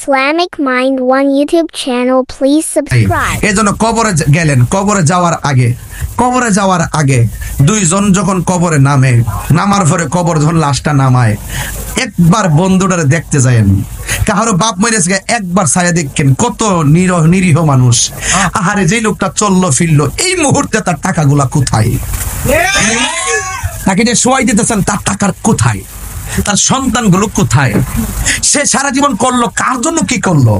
Islamic Mind One YouTube channel. Please subscribe. এজন্য কবরে গেলেন, কবরে যাওয়ার আগে দুইজন যখন কবরে নামার পরে কবর যখন লাশটা নামায় একবার বন্ধুটারে দেখতে যায়েন। কাহারো বাপ মরেছে একবার ছায়া দেখেন, কত নিরীহ মানুষ। আহারে যে লোকটা চললো ফিরলো, এই মুহূর্তে তার টাকাগুলা কোথায়? তাকে যে শোয়াই দিতেছেন, তার টাকার কোথায়? তার সন্তানগুলো কোথায়? সে সারা জীবন করলো কার জন্য, কি করলো?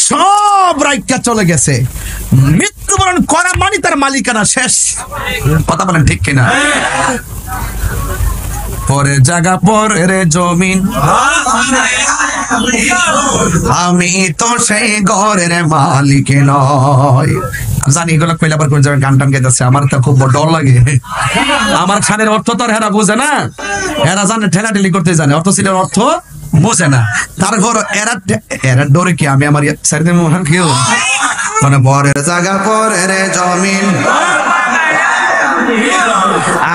সব রাইটটা চলে গেছে। মৃত্যুবরণ করা মানে তার মালিকানা শেষ। কথা বলেন ঠিক কিনা? পরে জায়গা পরের জমিন, আমি তো সেই ঘরের মালিক নয়। জানি এগুলো কইলে আবার কোন জায়গায় গান টান গাইতেছে, আমার তো খুব ডর লাগে। আমার খানের অর্থ তো হেরা বুঝে না, এরা জানে ঠেলাঠেলি করতে জানে, অর্থ ছিল অর্থ বুঝে না। তার ঘর এরা ডরে কি আমি আমার কেউ মানে পরের জায়গা পরের জমিন,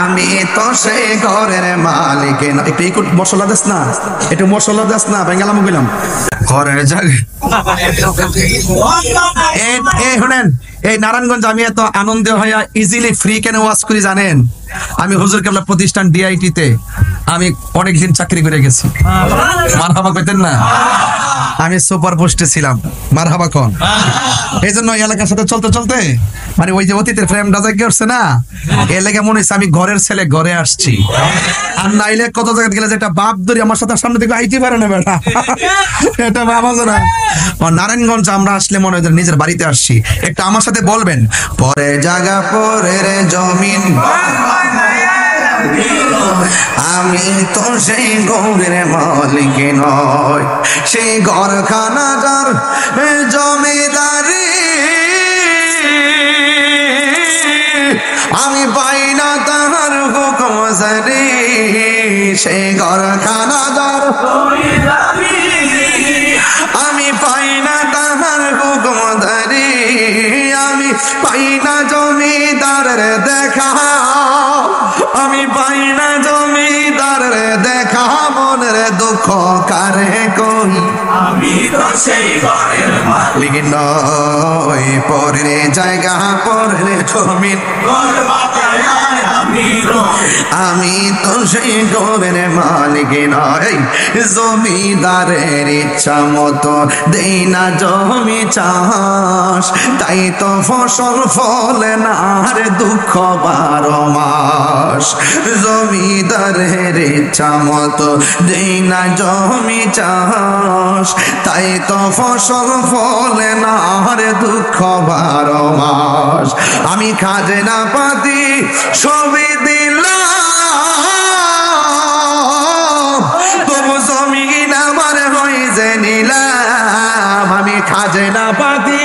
আমি তো সেই ঘরের মালিক নয়। একটু মশলা দেস না, একটু মশলা দেস না, বেঙ্গালাম গেলাম ঘরের জায়গা। শুনেন, এই নারায়ণগঞ্জ আমি এত আনন্দ হইয়া ইজিলি ফ্রি কেন ওয়াজ করি জানেন? আমি হুজুর কেবলা প্রতিষ্ঠান ডিআইটি তে আমি অনেকদিন চাকরি করে গেছি। মারহাবা কইতেন না? আমি সুপার পোস্টে ছিলাম। মারহাবা কোন? এই জন্য এলাকার সাথে চলতে চলতে মানে ওই যে অতীতের ফ্রেমটা জায়গা করছে না, এ লেগে মনে হচ্ছে আমি ঘরের ছেলে ঘরে আসছি। আর নাইলে কত জায়গায় গেলে যেটা বাপ ধরি আমার সাথে সামনে থেকে আইতে পারে না বেটা, এটা বাবা না। নারায়ণগঞ্জ আমরা আসলে মনে হয় নিজের বাড়িতে আসছি। একটা আমার সাথে বলবেন, পরে জায়গা পরের জমিন, আমি তো সেই ঘরের মালিক নয়। সেই ঘরখানা যার জমিদারি, আমি পাই না তাহার হুকুম জারি। সেই ঘরখানা যার আমি পাই না তাহার হুকুম জারি। আমি পাই না জমিদারের দেখা, আমি পাই না জমিদারের দেখা। মনের দুঃখ কারে কই, আমি তো সেই ঘরের মালিক নয়। পরের জায়গা পরের জমিন, আমি তো সেই ঘরের মালিক নয়। জমিদারের ইচ্ছা মতো দেই না জমি চাষ, তাই তো ফসল ফলে না রে দুঃখ 12 মাস। জমিদারের ইচ্ছা মতো দেই না জমি চাষ, তাই তো ফসল ফলে না রে দুঃখ 12 মাস। আমি খাজনা পাতি সবই দিলাম, তবু জমিন আমার হয়ে যে নিলাম। আমি খাজনা পাতি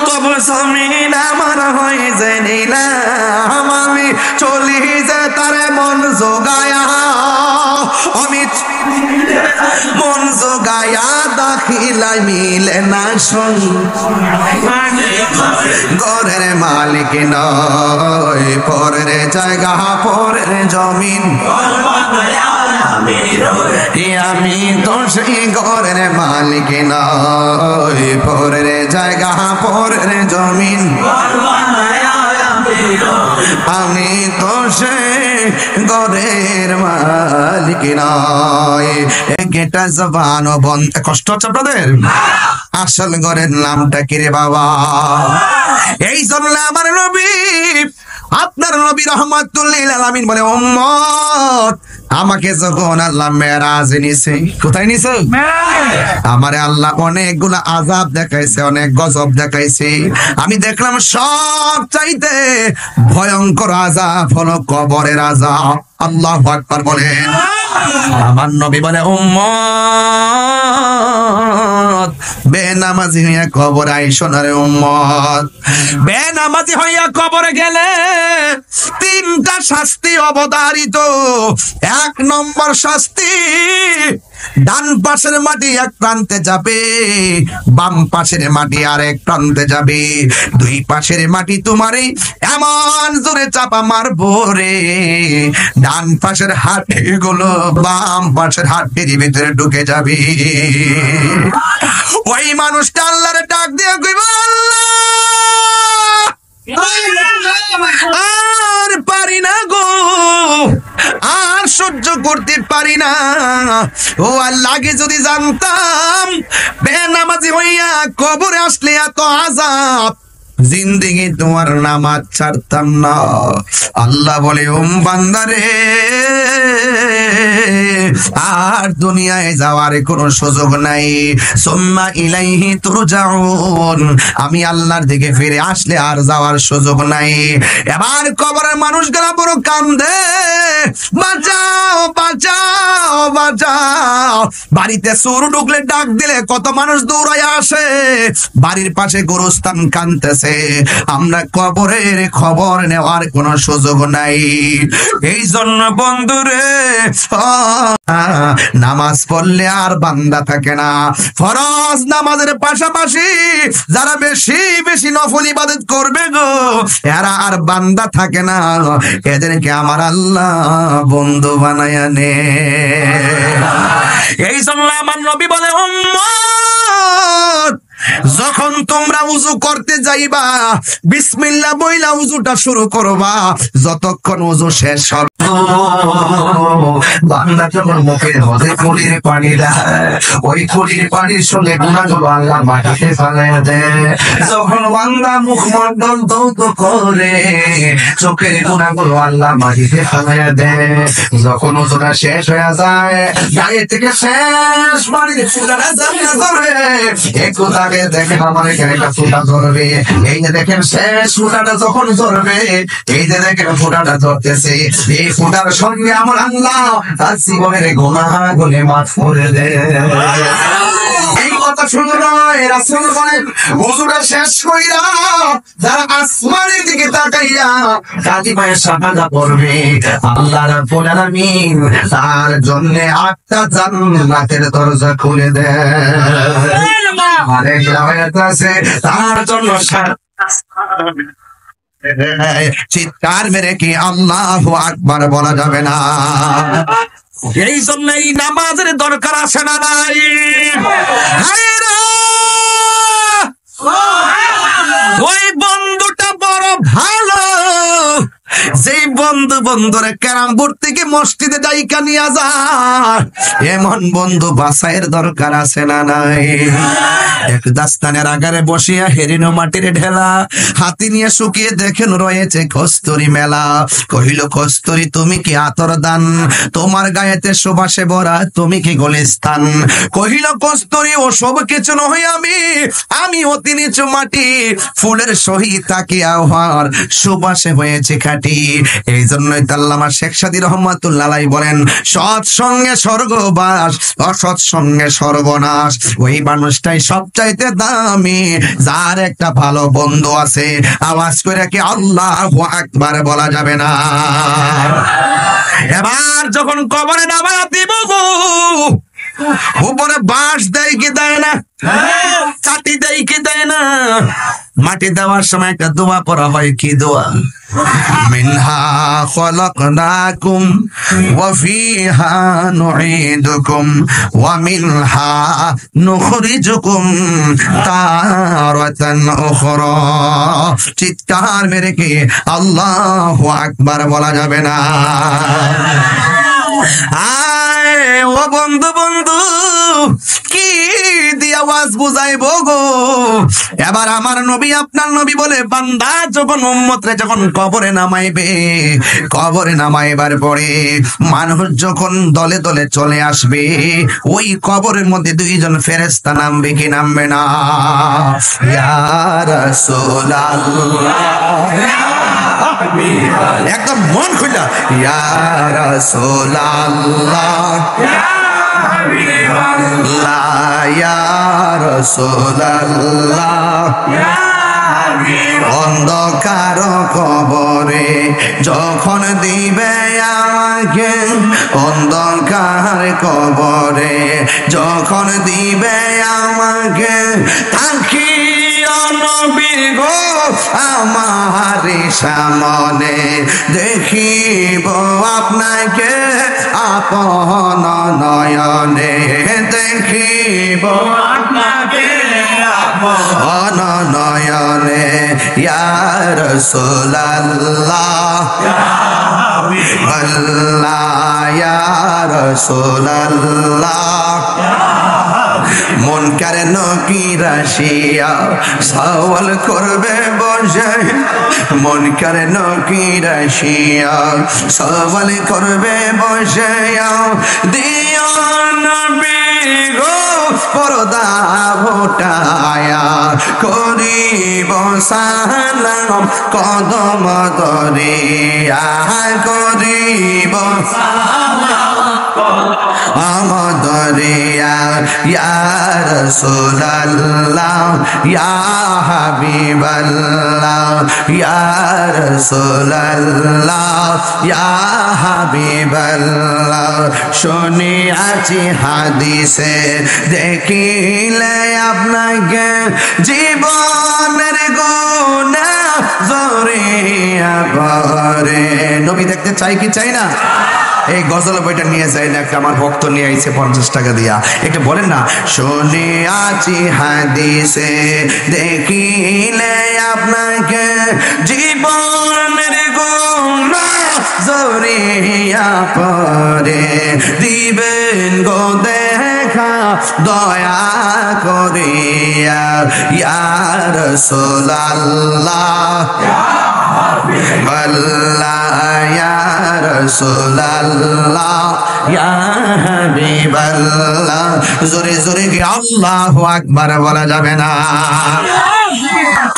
তবু জমিন আমার হয়ে যে নিলাম। আমি চলি যে তারে মন জোগায়া, আমি মন জোগায়া দাখিলাই মিলে না সঙ্গ। ঘরের মালিক নয়, পরের জায়গা পরের জমিন, আমি তো সেই ঘরের মালিক নয়। পরের জায়গা পরের জমিন, আমি তো সেই ঘরের মালিক নয়। একটা জবান বন্ধ, কষ্ট হচ্ছে আপনাদের? আসল ঘরের নামটা কি রে বাবা? এই জন্য আমার নবী, আপনার নবী রহমাতুল্লিল আলামিন বলে, উম্মত আমাকে যখন আল্লাহ মেরাজে নিছে, কোথায় নিছে? আমারে আল্লাহ অনেকগুলা আযাব দেখাইছে, অনেক গজব দেখাইছে। আমি দেখলাম সব চাইতে ভয়ঙ্কর আযাব হলো কবরের আযাব। আল্লাহু আকবার বলেন। আমার নবী বলে, উম্মত বেনামাজি হইয়া কবরে আইসো না রে উম্মত। বেনামাজি হইয়া কবরে গেলে 3টা শাস্তি অবধারিত। 1 নম্বর শাস্তি, ডান পাশের মাটি এক প্রান্তে যাবে, বাম পাশের মাটি আর এক প্রান্তে যাবে। দুই পাশের মাটি তোমারে এমন জোরে চাপা মারবো রে, ডান পাশের হাড্ডি গুলো বাম পাশের হাড্ডির ভিতরে ঢুকে যাবে। ওই মানুষটা আল্লাহরে ডাক দিয়ে কইব, আর পারি না গো, আর সহ্য করতে পারি না। ও আল্লাহ, আগে যদি জানতাম বেনামাজি হইয়া কবরে আসলে এত আযাব, জিন্দেগি তোমার নামাজ ছাড়তাম না। আল্লাহ বলে, বান্দারে, আর দুনিয়ায় যাওয়ার কোনো সুযোগ নাই। সুম্মা ইলাইহি তুরজাউন, আমি আল্লাহর দিকে ফিরে আসলে আর যাওয়ার সুযোগ নাই। এবার কবরের মানুষগুলা বড় কান্দে, বাঁচাও বাঁচাও বাঁচাও। বাড়িতে চোর ঢুকলে ডাক দিলে কত মানুষ দৌড়ায় আসে, বাড়ির পাশে গোরস্থান কাঁদতেছে, আমরা কবরের খবর নেওয়ার কোনো সুযোগ নাই। এই জন্য বন্ধুরে, নামাজ পড়লে আর বান্দা থাকে না। ফরজ নামাজের পাশাপাশি যারা বেশি বেশি নফল ইবাদত করবে গো, এরা আর বান্দা থাকে না, এদেরকে আমার আল্লাহ বন্ধু বানায়া নে। এই জন্য আমার নবী বলে, উম্মত, যখন তোমরা উযু করতে যাইবা বিসমিল্লাহ বইলা উযুটা শুরু করবা, যতক্ষণ উযু শেষ হবে বান্দা যখন মুখের মধ্যে কুলির পানি দেয়, ওই কুলির পানির সঙ্গে গুনাহগুলো আল্লাহ মাটিতে ফেলাইয়া দেয়। যখন বান্দা মুখমণ্ডল ধৌত করে, চোখের গুনাহগুলো আল্লাহ মাটিতে ফেলাইয়া দেয়। যখন উযুটা শেষ হয়ে যায়, গায়ে থেকে শেষ পানির ফুটাটা জামিয়ে ধরে, একটু আগে দেখেন আমার এখানে একটা ফুটা ধরবে, এই যে দেখেন শেষ ফুটাটা যখন ধরবে, এই যে দেখেন ফুটাটা ধরতেছে, এই ফুটার সঙ্গে আমার আল্লাহ তার জীবনের গুনাহগুলো মাফ করে দেয়। এই কথা শুনে নয়, রাসূল বলেন, ওযুটা শেষ কইরা যারা আসমানের দিকে তাকাইয়া কাঁদি পায়ে সাহায্য করবে, আল্লাহ রাব্বুল আলামিন তার জন্য 8টা জান্নাতের দরজা খুলে দেয়। আরেক রাওয়ায়াত আছে, তার জন্য চিৎকার মেরে কি আল্লাহু আকবার বলা যাবে না। এই জন্য এই নামাজের দরকার আছে না নাই? ওই বন্ধুটা বড় ভালো, যেই বন্ধুরে ক্যারামবোর্ড থেকে মসজিদে ডাইকা নিয়ে যায়, এমন বন্ধু বাছাইয়ের দরকার আছে না নাই? এক দাস্তানের আগারে বসিয়া হেরিনো মাটির ঢেলা, হাতি নিয়ে শুকিয়ে দেখেন রয়েছে কস্তুরি মেলা। কহিল, কস্তুরি তুমি কি আতর দান, তোমার গায়েতে সুবাসে ভরা তুমি কি গলিস্তান। কহিল, কস্তুরি ও সব কিছু নয়, আমি অতি নিচু মাটি, ফুলের সহিত তাকিয়া হওয়ার সুবাসে হয়েছে খাঁটি। এই জন্যই আল্লামা শেখ সাদী রহমাতুল্লাহ আলাইহি বলেন, সৎ সঙ্গে স্বর্গবাস, অসৎ সঙ্গে সর্বনাশ। ওই মানুষটাই সবচাইতে দামি যার একটা ভালো বন্ধু আছে। আওয়াজ করে কি আল্লাহু আকবার বলা যাবে না? এবার যখন কবরে নামায়া দিব গো, উপরে বাঁশ দেয় কি দেয় না, চাটি দেয় কি দেয় না, মাটি দেওয়ার সময় একটা দোয়া পড়া হয়। কি দোয়া? মিনহা খলাকনাকুম ওয়া ফিহা নুঈদুকুম ওয়া মিনহা নুখরিজুকুম তারাতান উখরা। চিৎকার মেরে কি আল্লাহু আকবার বলা যাবে না? আয় ও বন্ধু, বন্ধু কি দিয়ে আওয়াজ বুঝাইবো গো? এবার আমার নবী, আপনার নবী বলে, বান্দা যখন উম্মতরে যখন কবরে নামাইবে, কবরে নামাইবার পরে মানুষ যখন দলে দলে চলে আসবে, ওই কবরের মধ্যে দুইজন ফেরেশতা নামবে কি নামবে না? ইয়া রাসূলুল্লাহ, একদম মন খুলে, ইয়া রাসূলুল্লাহ, ইয়া রাসূলুল্লাহ, অন্ধকার কবরে যখন দিবে আমাকে, অন্ধকার কবরে যখন দিবে আমাকে, তাকি নবী গো আমার সামনে দেখিব আপনাকে আপন নয়নে, দেখিব আপনাকে আপন নয়নে। ইয়া রাসূলুল্লাহ আল্লাহ, ইয়া রাসূলুল্লাহ। মুনকার নকির আসিয়া সওয়াল করবে বসে, মুনকার নকির আসিয়া সওয়াল করবে বসে, দিও নবী গো পর্দা উঠায়া করিব সালাম কদম ধরিয়া, করিব আমদরিয়া। ইয়া রাসূলুল্লাহ ইয়া হাবিবাল্লাহ, ইয়া রাসূলুল্লাহ ইয়া হাবিবাল্লাহ। শুনিয়াছি হাদিসে দেখিলে আপনাকে জীবনের গুনাহ জড়িয়া পড়ে। নবী দেখতে চাই কি চাই না? এই গজল বইটা নিয়ে যাই না, একটা আমার ভক্ত নিয়ে আইছে 50 টাকা দিয়া, একটু বলেন না। শুনিয়াছি হাদিসে দেখিলে আপনাকে জীবনের গুনাহ জড়িয়া পড়ে, দিবেন গো দেখা দয়া করিয়া। ইয়া রাসূলুল্লাহ আল্লাহ, ইয়া রাসূলুল্লাহ ইয়া হাবিবাল্লাহ। জোরে জোরে কি আল্লাহু আকবার বলা যাবে না?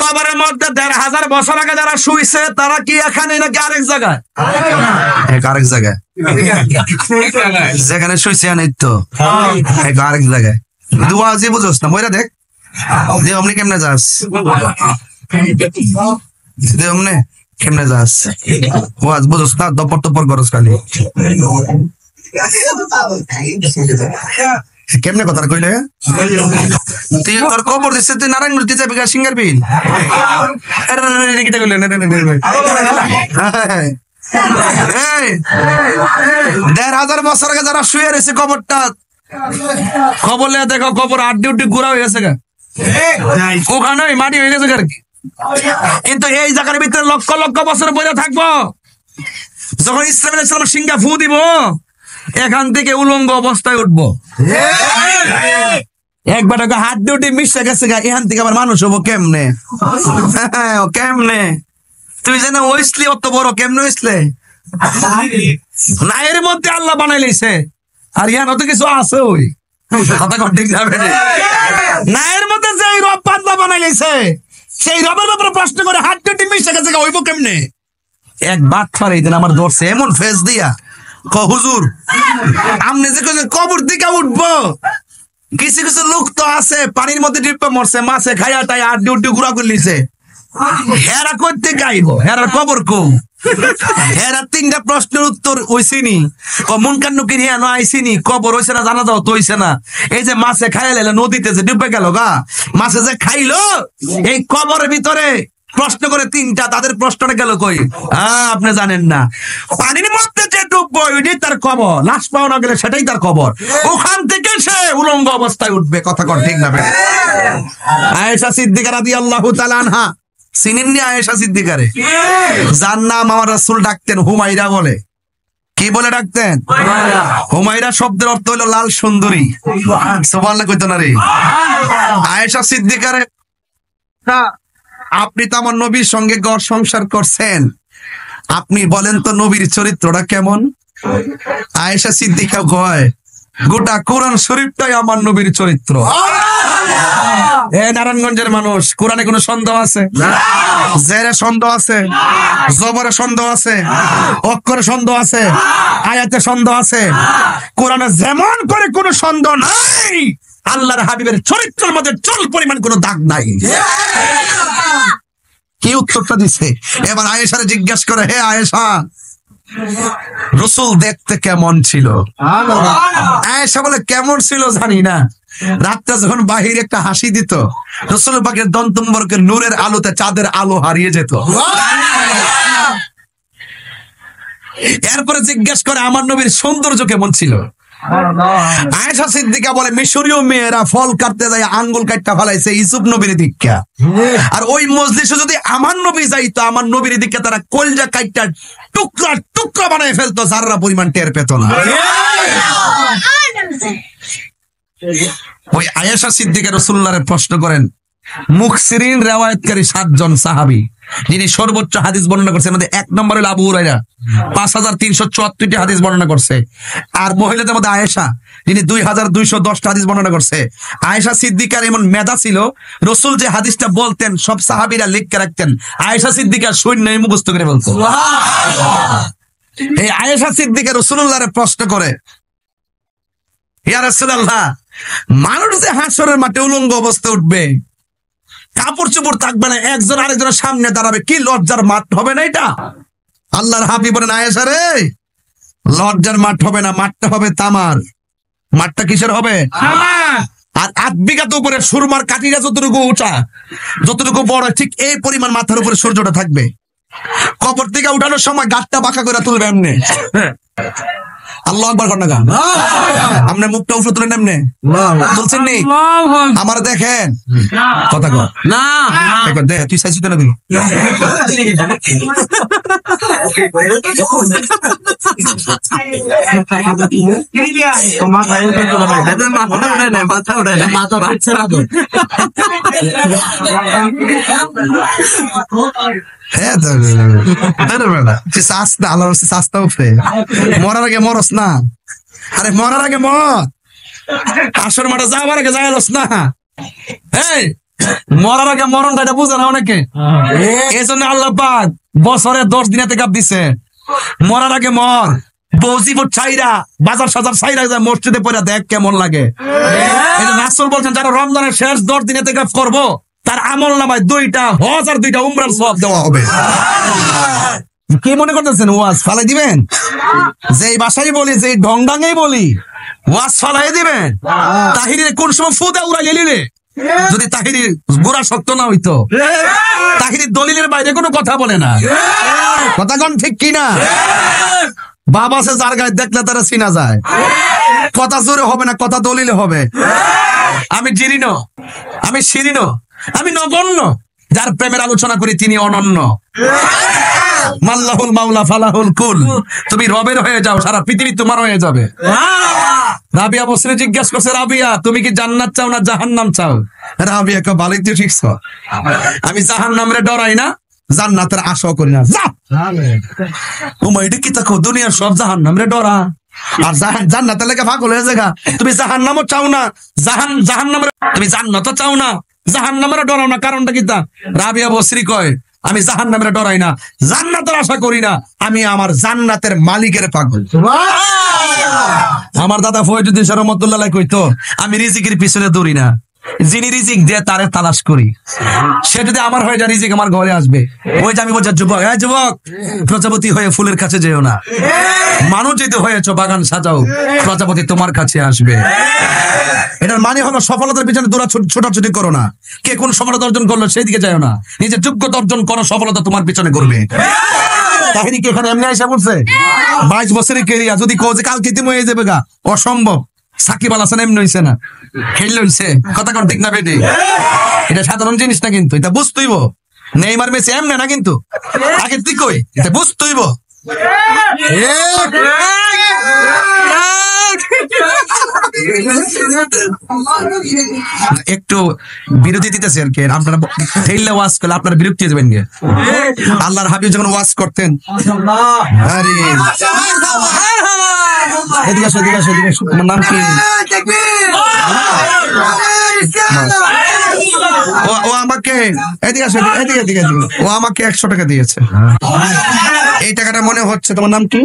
কবরের মধ্যে ১,৫০০ বছর আগে যারা শুইছে তারা কি এখানে নাকি আরেক জায়গায়? আরেক জায়গায় যেখানে শুইছে নাই তো, আরেক জায়গায়। দুয়া যে বুঝোস না, বইরা দেখ যে অমনি কেমনে যাস, অমনে কেমনে যাস, ওয়াজ বুঝোস না, দপর টপর করস খালি। কেমনে কথা কইলে তুই তোর কবর দিচ্ছে, তুই নারায়ণগঞ্জ তুই যাবি সিঙ্গার বিল। ১,৫০০ বছর আগে যারা শুয়ে রয়েছে কবরটা, খবর নিয়ে দেখো কবর আড্ডি উড্ডি গুড়া হয়ে গেছে, ওখানে মাটি হয়ে গেছে আর কি। কিন্তু এই জায়গার ভিতরে লক্ষ লক্ষ বছর বইলে থাকবো, যখন ইসলাম সিঙ্গা ফু দিব এখান থেকে উলঙ্গ অবস্থায় উঠবো। একবার হাত ডিউটি মিশে গেছে, এখান থেকে আবার মানুষ হবো কেমনে? কেমনে তুই যেন ওইসলি অত বড় কেমনে হইসলে? না এর মধ্যে আল্লাহ বানাই লাইছে, আর ইহান তো কিছু আছে ওই কথা ঠিক যাবে না। এর মধ্যে যে রব বান্দা বানাই লাইছে, সেই রবের ব্যাপারে প্রশ্ন করে হাত ডিউটি মিশে গেছে, হইব কেমনে? এক বাদ ফার এই দিন আমার ধরছে এমন ফেস দিয়া, হুজুর আপনি যে কবর দিকে উঠবো, কিছু কিছু লোক তো আছে পানির মধ্যে ডিপ্পা মরছে, মাছে খাইয়া তাই আর ডিউটি ঘুরা করলিছে, হেরা করতে গাইব, হেরার কবর কম। হেরা ৩টা প্রশ্নের উত্তর হইছিনি, মুনকার নকির হিয়া আইসিনি, কবর হইছে না, জানা যাও তো হইছে না। এই যে মাছে খাইলে নদীতে যে ডুবে গেল গা, মাছে যে খাইলো এই কবরের ভিতরে প্রশ্ন করে ৩টা, তাদের প্রশ্নটা গেল কই? আপনি জানেন না, পানির মধ্যে যে ডুববো ওইটাই তার কবর, লাশ পাওয়া না গেলে সেটাই তার কবর, ওখান থেকে সে উলঙ্গ অবস্থায় উঠবে। কথা কর ঠিক না? আয়েশা সিদ্দিকা রাদিয়াল্লাহু তাআলা আনহা, চিনেননি আয়েশা সিদ্দিকারে? যার নাম আমার রাসূল ডাকতেন হুমায়রা বলে। কি বলে ডাকতেন? হুমায়রা শব্দের অর্থ হলো লাল সুন্দরী। সুবহানাল্লাহ কইতো না রে? আয়েশা সিদ্দিকারে, আপনি তো আমার নবীর সঙ্গে ঘর সংসার করছেন, আপনি বলেন তো নবীর চরিত্রটা কেমন? আয়েশা সিদ্দিকা কয়, গোটা কোরআন শরীফটাই আমার নবীর চরিত্র। নারায়ণগঞ্জের মানুষ, কোরআনে কোনো সন্দেহ আছে? জেরে সন্দেহ আছে, জবরে সন্দেহ আছে, অক্ষরে সন্দেহ আছে, আয়াতে সন্দেহ আছে। কোরআনে যেমন করে কোনো সন্দেহ নাই, আল্লাহর হাবিবের চরিত্রের মধ্যে চল পরিমাণ কোনো দাগ নাই। কি উত্তরটা দিছে? এবার আয়েশারে জিজ্ঞাসা করে, হে আয়েশা, রসুল দেখতে কেমন ছিল? আয়েশা বলে, কেমন ছিল জানি না, রাতটা যখন বাহিরে একটা হাসি দিত, রসুল পাকের দন্তম্বরকে নূরের আলোতে চাঁদের আলো হারিয়ে যেত। এরপরে জিজ্ঞাসা করে, আমার নবীর সৌন্দর্য কেমন ছিল? আয়েশা সিদ্দিকা বলে, মিশরীয় মেয়েরা ফল কাটতে যায় আঙ্গুল কাটটা ফেলাইছে ইউসুফ নবীর দীক্ষা, আর ওই মজলিসে যদি আমার নবী যাইতো, আমার নবীর দীক্ষা তারা কলজা কাটটা টুকরা টুকরা বানায় ফেলতো, যারা পরিমাণ টের পেত না। ওই আয়েশা সিদ্দিকা রাসূলুল্লাহরে প্রশ্ন করেন, মুখসিরিন রিওয়ায়াতকারী 7 জন সাহাবী যিনি সর্বোচ্চ হাদিস বর্ণনা করছে, মধ্যে 1 নম্বর হলো আবু হুরায়রা, 5374টি হাদিস বর্ণনা করছে। আর মহিলাদের মধ্যে আয়েশা, যিনি 2210টা হাদিস বর্ণনা করছে। আয়েশা সিদ্দিকার এমন মেধা ছিল, রাসূল যে হাদিসটা বলতেন সব সাহাবীরা লিখে রাখতেন, আয়েশা সিদ্দিকা শূন্যই মুখস্থ করে বলতো। এই আয়েশা সিদ্দিকা রাসূলুল্লাহরে প্রশ্ন করে, ইয়া রাসূলুল্লাহ, মানুষ যে হাসরের মাঠে উলঙ্গ অবস্থায় উঠবে, কাপড় চোপড় থাকবে না, একজন আরেকজনের সামনে দাঁড়াবে, কি লজ্জার মাঠ হবে না এটা? আল্লাহর হাবিব বলেন, আয়েশা রে, লজ্জার মাঠ হবে না, মাঠটা হবে তামার। মাঠটা কিসের হবে? আর 8 বিঘাতে উপরে সুরমার কাঠিটা যতটুকু উঁচা, যতটুকু বড়, ঠিক এই পরিমাণ মাথার উপরে সূর্যটা থাকবে। কবর থেকে উঠানোর সময় গাঁটটা বাঁকা করে তুলবে এমনি। আল্লাহু আকবার কর না গা। আপনি মুখটা উপরে তুলেন এমনি, তুলছেন নি? আমার দেখেন কথা কর না, একবার দেখ, তুই চাইছিস না? তুই মরার আগে মরস না, আরে মরার আগে মর, আসর মাঠে যাওয়ার আগে যাইলস না। এই মরার আগে মরণটা, এটা বুঝে না অনেকে। এই জন্য আল্লাহ পাক বছরে 10 দিন এতেকাফ দিছে। মরার আগে মর, বউজিবুর ছাইরা বাজার সাজার ছাইরা যায় মসজিদে পড়া, দেখ কেমন লাগে। এটা রাসূল বলছেন, যারা রমজানের শেষ 10 দিন এতেকাফ করবো, তার আমল নামায় 2টা হজ আর 2টা উমরার সওয়াব দেওয়া হবে। কি মনে করতেছেন ওয়াজ ফালাই দিবেন? যেই ভাষাই বলি, যেই ঢংঢাঙেই বলি, ওয়াজ ফালাই দিবেন? তাহিরের কোন সময় ফুদা উড়াই গেলিলে, যদি তাহিরির গোড়া শক্ত না হইতো, তাহিরির দলিলের বাইরে কোনো কথা বলে না। কথা কোন ঠিক কিনা? বাবা সে যার গায়ে দেখলে তারা চিনা যায়। কথা জোরে হবে না, কথা দলিলে হবে। আমি জিরিন, আমি শিরিন, আমি নগণ্য, যার প্রেমের আলোচনা করি তিনি অনন্য। মাল্লাহুল মাওলা ফালাহুল কুল, তুমি রবের হয়ে যাও, সারা পৃথিবী তোমার হয়ে যাবে। রাবিয়া বসরে জিজ্ঞাসা করছে, রাবিয়া তুমি কি জান্নাত চাও না জাহান্নাম চাও? রাবিয়া কে ভালোই তো ঠিক, আমি জাহান্নামরে ডরাই না, জান্নাতের আশাও করি না। যা তোমার এটা কি তাকো, দুনিয়ার সব জাহান্নামরে ডরা, আর জান্নাতের লেগে পাগল হয়ে জায়গা। তুমি জাহান্নামও চাও না, জাহান্নামরে, তুমি জান্নাতও চাও না, জাহান্নামরে ডরাও না, কারণটা কি? তা রাবিয়া বসরি কয়, আমি জাহান্নামের ডরাই না, জান্নাতের আশা করি না, আমি আমার জান্নাতের মালিকের পাগল। আমার দাদা ফয়জুদ্দিন শাহ রহমাতুল্লাহ কইতো, আমি রিজিকের পিছনে দৌড়ি না, যিনি রিজিক দিয়ে তারে তালাশ করি। সে যদি আমার হয়ে যায়, রিজিক আমার ঘরে আসবে। ওই যে আমি বলছি, যুবক, হ্যাঁ যুবক, প্রজাপতি হয়ে ফুলের কাছে যেও না, মানুষ যদি হয়েছ বাগান সাজাও, প্রজাপতি তোমার কাছে আসবে। এটার মানে হলো সফলতার পিছনে দৌড়া ছোটাছুটি করো না, কে কোন সফলতা অর্জন করলো সেই দিকে যাও না, নিজের যোগ্যতা অর্জন করো, সফলতা তোমার পিছনে করবে। কাহিনী কি এখানে এমনি আইসা বলছে? 22 বছরের কেরিয়া যদি কো যে কালকে তুমি হয়ে যাবে গা, অসম্ভব। সাকিব আল হাসান এমনি হইছে না, খেললে হইছে। কথা কোন ঠিক না বেটি? এটা সাধারণ জিনিস না, কিন্তু এটা বুঝতেইব। নেইমার মেসি এমনি না, কিন্তু আগে তুই কই, এটা বুঝতেইব। একটু বিরতি দিতেছে আর কি, আপনারা ঠেললে ওয়াজ করলে আপনারা বিরক্তি দেবেন গে। আল্লাহর হাবিব যখন ওয়াজ করতেন, আরে এদিকে আসো, এদিকে আসো, এদিকে আসো, তোমার নাম কি? ও আমাকে এদিকে আসো, এদিকে এদিকে, ও আমাকে 100 টাকা দিয়েছে। এই টাকাটা মনে হচ্ছে, তোমার নাম কি?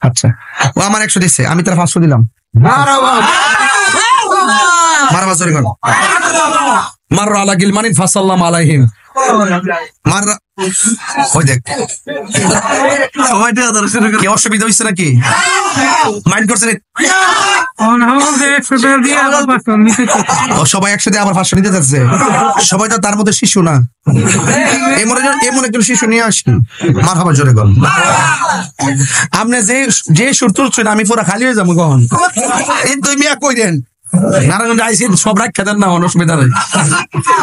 আচ্ছা, ও আমার 100 দিচ্ছে, আমি তার 500 দিলাম। মারাবা জোরে করো। মাররা আলা গিলমানিন ফাসাল্লাম আলাইহিম। মাররা ওই দেখ কি অসুবিধা হয়েছে নাকি? মাইন্ড করছেন? সবাই একসাথে আবার 500 নিতে যাচ্ছে। সবাই তো তার মধ্যে শিশু না, এমন একজন শিশু নিয়ে আসেন। মারহাবা জোরে বল। আপনি যে সুর তুলছেন আমি পুরা খালি হয়ে যাবো কখন। এই দুই মিয়া কই দেন নারায়ণগঞ্জ আইসি সব রাখা দেন না, অসুবিধা নেই।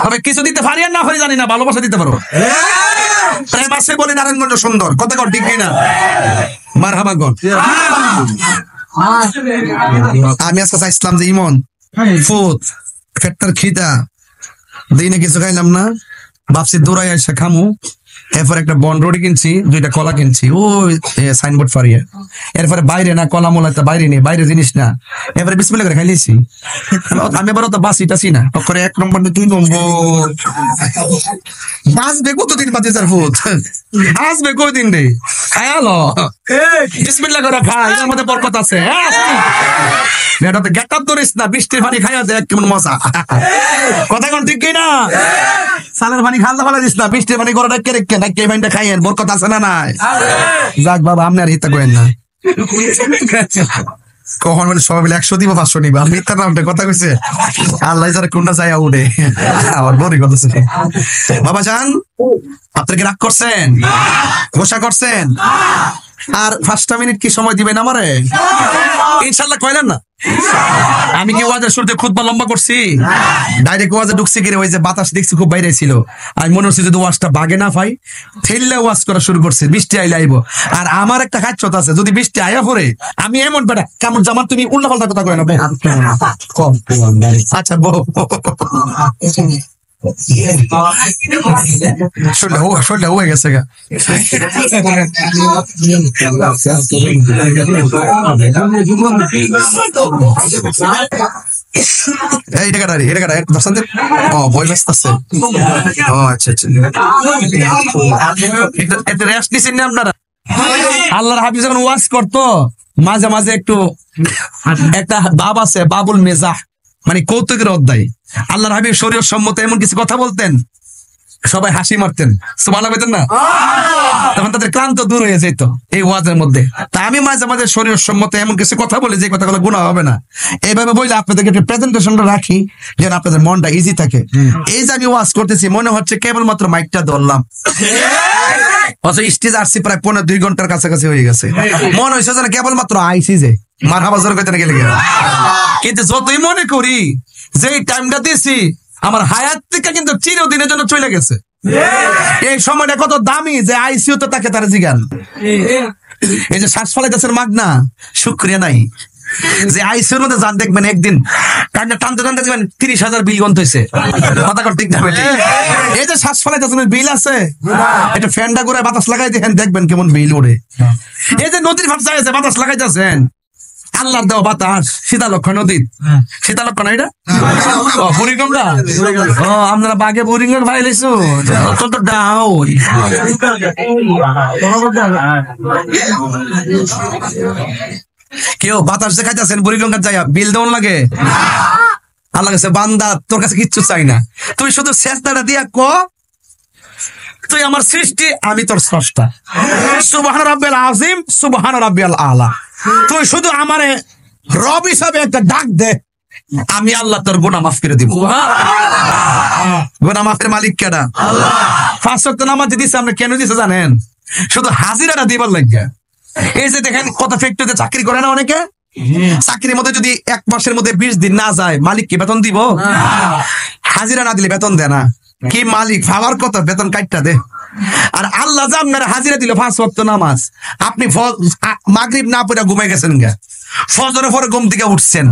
তবে কিছু দিতে পারি আর না পারি জানি না, ভালোবাসা দিতে পারো। প্রেম আছে বলে নারায়ণগঞ্জ সুন্দর, কথা কর ঠিক কিনা? মারহাবা গন। আমি আজকে চাইছিলাম যে ইমন ফুট ফেটটার খিদা দিনে কিছু খাইলাম না, ভাবছি দৌড়াই আসা খামু। এরপর একটা বন রোডি কিনছি, 2টা কলা কিনছি ওই সাইনবোর্ড ফারিয়ে। এরপরে বাইরে না কলা মোলা বাইরে নেই, বাইরে জিনিস না। এবারে বিসমিল্লাহ করে খাইলেছি। আমি এবার তো বাসি টাসি না, করে 1 নম্বর 2 নম্বর বাঁচবে কতদিন বাঁচে স্যার ফুট আসবে কয়দিন রে? খায়ালো বিসমিল্লাহ করে খাই, এর মধ্যে বরকত আছে। এটাতে গেটআপ ধরিস না, বৃষ্টির পানি খাইয়া দেখ কেমন মজা। কথা কোন ঠিক কিনা? সালের পানি খালদা ফেলা দিস না, বৃষ্টির পানি করে রেখে রেখে নাকি এই পানিটা খাইয়েন, বরকত আছে না নাই? যাক বাবা আপনি আর হিতা করেন না। কখন মানে সবাই মিলে 100 দিব 500 নিবা, আমি মিথ্যা নামটা কথা কইছে। আল্লাহ যারা কোনটা চাইয়া উঠে আমার বড় কথা ছিল। বাবা জান আপনি কি রাগ করছেন? গোসা করছেন? আর 5টা মিনিট কি সময় দিবেন আমারে? ইনশাআল্লাহ কইলেন না? আমি কি ওয়াজের শুরুতে খুতবা লম্বা করছি? ডাইরেক্ট ওয়াজে ঢুকছি কি ওই যে বাতাস দেখছি খুব বাইরে ছিল, আমি মনে হচ্ছে যদি ওয়াজটা বাগে না পাই ঠেললে ওয়াজ করা শুরু করছে। বৃষ্টি আইলে আইব। আর আমার একটা খাচ্ছত আছে, যদি বৃষ্টি আয়া পড়ে আমি এমন বেটা কেমন জামার তুমি উল্টা পাল্টা কথা কয় না। আচ্ছা বউ শরীরটা হয়ে গেছে গা। এই টাকাটা বই ব্যস্ত আছে। ও আচ্ছা আচ্ছা, একটু রেস্ট নিচ্ছেন না আপনারা? আল্লাহর হাবিব যখন ওয়াজ করতো মাঝে মাঝে একটু একটা বাব আছে, বাবুল মেজাহ, মানে কৌতুকের অধ্যায়। আল্লাহর হাবিব শরীয়ত সম্মত এমন কিছু কথা বলতেন, সবাই হাসি মারতেন, সুবহানাল্লাহ বলতেন না? তখন তাদের ক্লান্ত দূর হয়ে যেত এই ওয়াজের মধ্যে। তা আমি মাঝে মাঝে শরীয়ত সম্মত এমন কিছু কথা বলি যে কথাগুলো গুনাহ হবে না। এইভাবে বললে আপনাদেরকে একটা প্রেজেন্টেশনটা রাখি যেন আপনাদের মনটা ইজি থাকে। এই যে আমি ওয়াজ করতেছি মনে হচ্ছে কেবলমাত্র মাইকটা ধরলাম, স্টেজ আসছি প্রায় 1.5-2 ঘন্টার কাছাকাছি হয়ে গেছে। মনে হয়েছে যেন কেবলমাত্র আইসি যে মারহাবা জোরে কইতে না গেলে। কিন্তু যতই মনে করি যে এই টাইমটা দিছি আমার হায়াত থেকে কিন্তু চিরদিনের জন্য চলে গেছে। এই সময়টা কত দামি যে আইসিইউ তে তাকে তার জিগান। এই যে শ্বাস ফলাইতেছেন মাগনা, শুকরিয়া নাই। যে আইসিইউর মধ্যে যান দেখবেন একদিন টানতে টানতে টানতে দেখবেন 30,000 বিল গন্ত হয়েছে। কথা কর ঠিক না? এই যে শ্বাস ফলাইতেছেন বিল আছে, এটা ফ্যানটা করে বাতাস লাগাই দেখেন দেখবেন কেমন বিল ওঠে। এই যে নদীর ভাষা আছে বাতাস লাগাইতেছেন, আল্লাহর দেওয়া বাতাস। শীতালক্ষ নদী, শীতালক্ষ না এটা বুড়িগঙ্গা। ও আপনারা বাঘে বুড়িগঙ্গা ভাই লেছো তো ডাও। কেউ বাতাস দেখাইতেছেন বুড়িগঙ্গার যাইয়া বিল দেওয়ান লাগে? আল্লাহ কাছে বান্দা তোর কাছে কিচ্ছু চাই না, তুই শুধু চেষ্টাটা দিয়া ক তুই আমার সৃষ্টি, আমি তোর স্রষ্টা। সুবহান রাব্বিল আযীম, সুবহান রাব্বিল আলা। তুই শুধু আমারে রব হিসাবে একটা ডাক দে, আমি আল্লাহ তোর গুনাহ মাফ করে দিব। গুনাহ মাফের মালিক কেডা? আল্লাহ। 5 ওয়াক্ত নামাজ দিছে, আপনি কেন দিছে জানেন? শুধু হাজিরাটা দিবার লাগিয়া। এই যে দেখেন কত ফ্যাক্টরিতে চাকরি করে না অনেকে, চাকরির মধ্যে যদি 1 মাসের মধ্যে 20 দিন না যায় মালিক কি বেতন দিব? হাজিরা না দিলে বেতন দেয় না। কি মালিক ভাবার কত বেতন কাটটা দে। আর আল্লাহ যা আপনার হাজিরা দিল 5 ওয়াক্ত নামাজ, আপনি মাগরিব না পড়ে ঘুমাই গেছেন গা, ফজরের পরে ঘুম থেকে উঠছেন,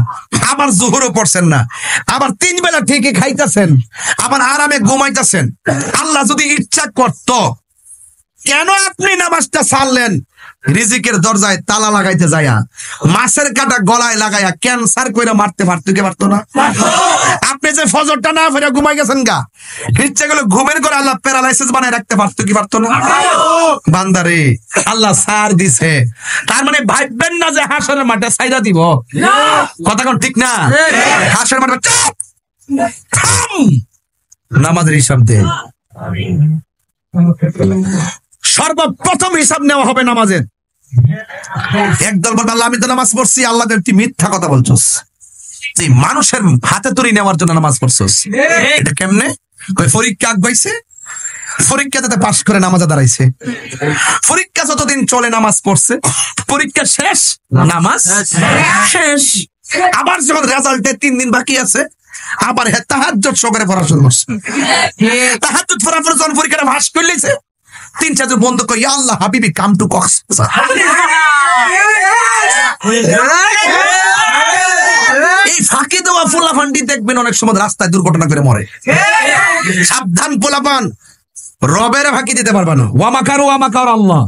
আবার জোহরও পড়ছেন না, আবার 3 বেলা ঠিকই খাইতেছেন, আবার আরামে ঘুমাইতেছেন। আল্লাহ যদি ইচ্ছা করত কেন আপনি নামাজটা ছাড়লেন? রিজিকের দরজায় তালা লাগাইতে যায়া মাছের কাটা গলায় লাগাইয়া ক্যান্সার কইরা মারতে পারতো কি পারতো না? আপনি যে ফজরটা না ফেরা ঘুমাই গেছেন গা, ইচ্ছা গেলে ঘুমের করে আল্লাহ প্যারালাইসিস বানায় রাখতে পারতো কি পারতো না? বান্দারে আল্লাহ ছাড় দিছে, তার মানে ভাববেন না যে হাসরের মাঠে ছাইরা দিব। কথা কোন ঠিক না? হাসরের মাঠে নামাজের হিসাব দেয়। সর্বপ্রথম হিসাব নেওয়া হবে নামাজের। একদল বলবে আল্লাহ আমি তো নামাজ পড়ছি, আল্লাহ তুই মিথ্যা কথা বলছস, তুই মানুষের হাতে তুলি নেওয়ার জন্য নামাজ পড়ছস। এটা কেমনে? পরীক্ষা আগবাইছে, পরীক্ষাতে পাস করে নামাজে দাঁড়াইছে, পরীক্ষা যতদিন চলে নামাজ পড়ছে, পরীক্ষা শেষ নামাজ শেষ। আবার যখন রেজাল্টে 3 দিন বাকি আছে, আবার তাহাজ্জুদ সহকারে পড়া শুরু করছে। তাহাজ্জুদ পড়ার পর যখন পরীক্ষাটা পাস করে লিছে, 3-4 জন বন্ধু কই ইয়া আল্লাহ হাবিবি কাম টু কক্সবাজার। এই ফাঁকি দেওয়া পোলাপানটি দেখবেন অনেক সময় রাস্তায় দুর্ঘটনা করে মরে। সাবধান পোলাপান, রবের ফাঁকি দিতে পারবা না। ওয়া মাকারু ওয়া মাকার আল্লাহ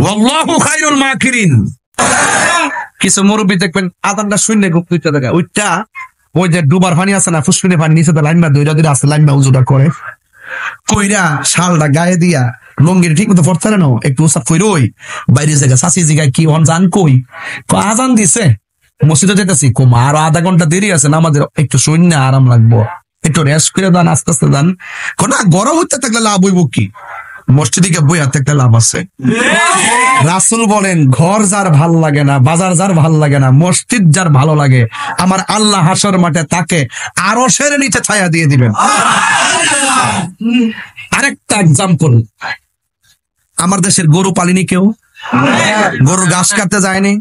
ওয়াল্লাহু খায়রুল মাকিরিন। কিছু মুরব্বি দেখবেন আদানটা শূন্য গুপ দুইটা দেখা ওইটা, ওই যে ডুবার পানি আছে না, ফুসকুনি পানি নিচে লাইন বা দুইটা দুইটা আছে, লাইন বা উজুটা করে কইরা শালটা গায়ে দিয়া লঙ্গির ঠিক মতো পড়তে না, একটু উসাফ কই রই বাইরে জায়গা সাসি জায়গায় কি অন জান কই আজান দিছে মসজিদে যেতেছি, কমা আরো আধা ঘন্টা দেরি আছে না, আমাদের একটু শূন্য আরাম লাগবো, একটু রেস্ট করে দান, আস্তে আস্তে দান। না গরম হইতে থাকলে লাভ হইব কি? মসজিদে বই হাতে একটা লাভ আছে। রাসূল বলেন ঘর যার ভাল লাগে না, বাজার যার ভাল লাগে না, মসজিদ যার ভালো লাগে, আমার আল্লাহ হাসর মাঠে তাকে আরশের নিচে ছায়া দিয়ে দিবেন। আরেকটা এক্সাম্পল, আমার দেশের গরু পালিনি কেউ, গরু ঘাস কাটতে যায়নি।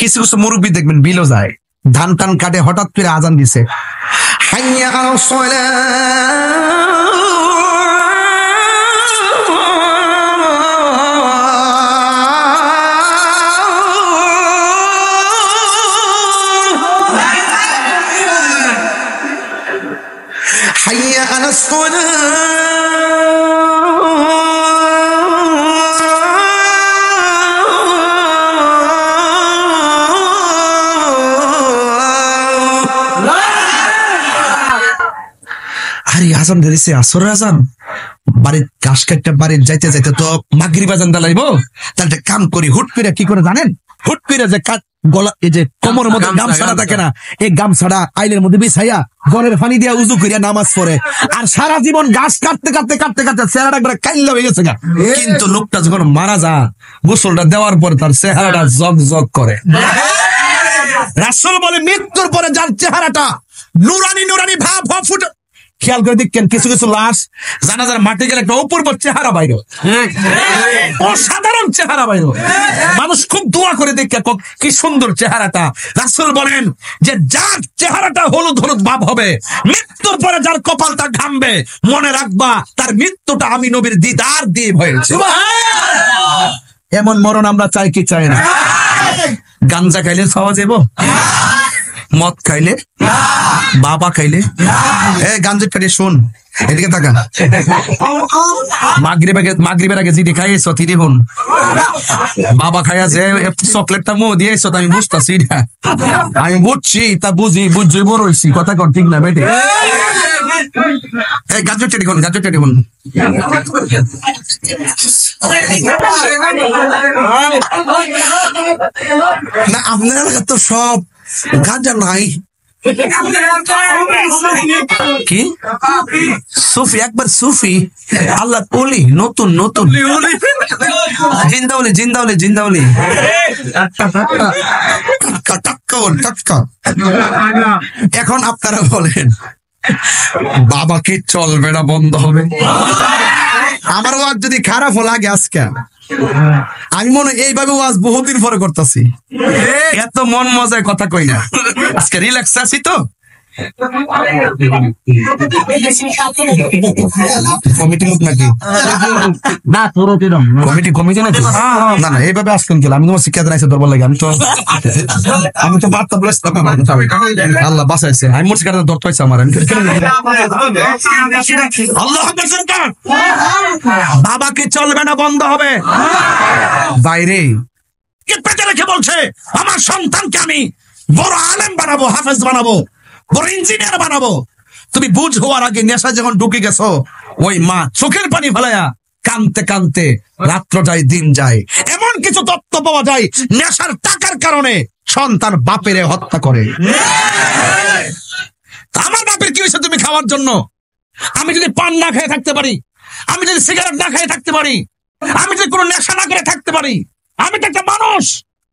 কিছু কিছু মুরব্বী দেখবেন বিলও যায়, ধান টান কাটে, হঠাৎ করে আজান দিছে হাইয়া আলাস সালাহ, حي على আরে আজান দিয়েছে আসরের আজান, বাড়ির ঘাস কাটতে বাড়ির যাইতে যাইতে তো মাগরিব আজান দাঁড়াইবো, তাহলে কাম করি হুট করে কি করে জানেন, হুট করে যে গলা এই যে কোমরের মধ্যে গামছাড়া থাকে না, এই গামছাড়া আইলের মধ্যে বিছাইয়া গলের পানি দিয়া উজু করিয়া নামাজ পড়ে, আর সারা জীবন ঘাস কাটতে কাটতে কাটতে কাটতে চেহারাটা একবার কাইল্লা হয়ে গেছে। কিন্তু লোকটা যখন মারা যা, গোসলটা দেওয়ার পরে তার চেহারাটা জগ জগ করে। রাসূল বলে মৃত্যুর পরে যার চেহারাটা নুরানি নুরানি ভাব ফুটে, খেয়াল করে দেখেন কিছু কিছু লাশ জানাজার মাটি গেলে একটা অপূর্ব চেহারা বাইর, অসাধারণ চেহারা বাইর, মানুষ খুব দোয়া করে দেখে কি সুন্দর চেহারাটা। রাসূল বলেন যে যার চেহারাটা হলুদ হলুদ ভাব হবে, মৃত্যুর পরে যার কপালটা ঘামবে, মনে রাখবা তার মৃত্যুটা আমি নবীর দিদার দিয়ে হয়েছে। এমন মরণ আমরা চাই কি চাই না? গাঞ্জা খাইলে খাওয়া যাবো, মদ খাইলে, বাবা খাইলে, গাঞ্জের কাটে শোন এদিকে তাকান, মাগরিবের আগে যেটি খাইয়েছ তিনি হন, বাবা খাইয়া যে চকলেটটা মুখ দিয়েছ, আমি বুঝতেছি না, আমি বুঝছি তা বুঝি বুঝছি বড় হইছি, কথা কর ঠিক না বেটে? গাজর চেটি হন, গাজর চেটি হন। না আপনার এলাকা তো সব গাঁজা নাই কি? সুফি, একবার সুফি, আল্লাহ ওলি, নতুন নতুন জিন্দাউলি জিন্দাউলি জিন্দাউলি এখন আপনারা বলেন বাবা কি চলবে না বন্ধ হবে? আমার ওয়াজ যদি খারাপ লাগে আজকে, আমি মনে এইভাবে ওয়াজ বহুদিন পরে করতেছি, এত মন মজায় কথা কই না, আজকে রিল্যাক্স আছি তো। কমিটি লোক নাকি? না কমিটি কমিটি নাকি? না না এইভাবে আসলেন কেন? আমি তোমার শিক্ষা দিয়েছি দরবার লাগে, আমি তো বার্তা বলেছিলাম, আল্লাহ বাঁচাইছে, আমি মোট শিক্ষা ধরতে হয়েছে আমার। আল্লাহ বাবাকে চলবে না বন্ধ হবে বাইরে পেটে রেখে বলছে আমার সন্তানকে আমি বড় আলেম বানাবো, হাফেজ বানাবো, বড় ইঞ্জিনিয়ার বানাবো। তুমি বুঝ হওয়ার আগে নেশা যখন ঢুকে গেছো, ওই মা চোখের পানি ফেলায়া কানতে কানতে রাত্র যায় দিন যায়। এমন কিছু তথ্য পাওয়া যায় নেশার টাকার কারণে সন্তান বাপেরে হত্যা করে। আমার বাপের কি হয়েছে তুমি খাওয়ার জন্য? আমি যদি পান না খেয়ে থাকতে পারি, আমি যদি সিগারেট না খেয়ে থাকতে পারি, আমি যদি কোনো নেশা না করে থাকতে পারি, আমি তো একটা মানুষ।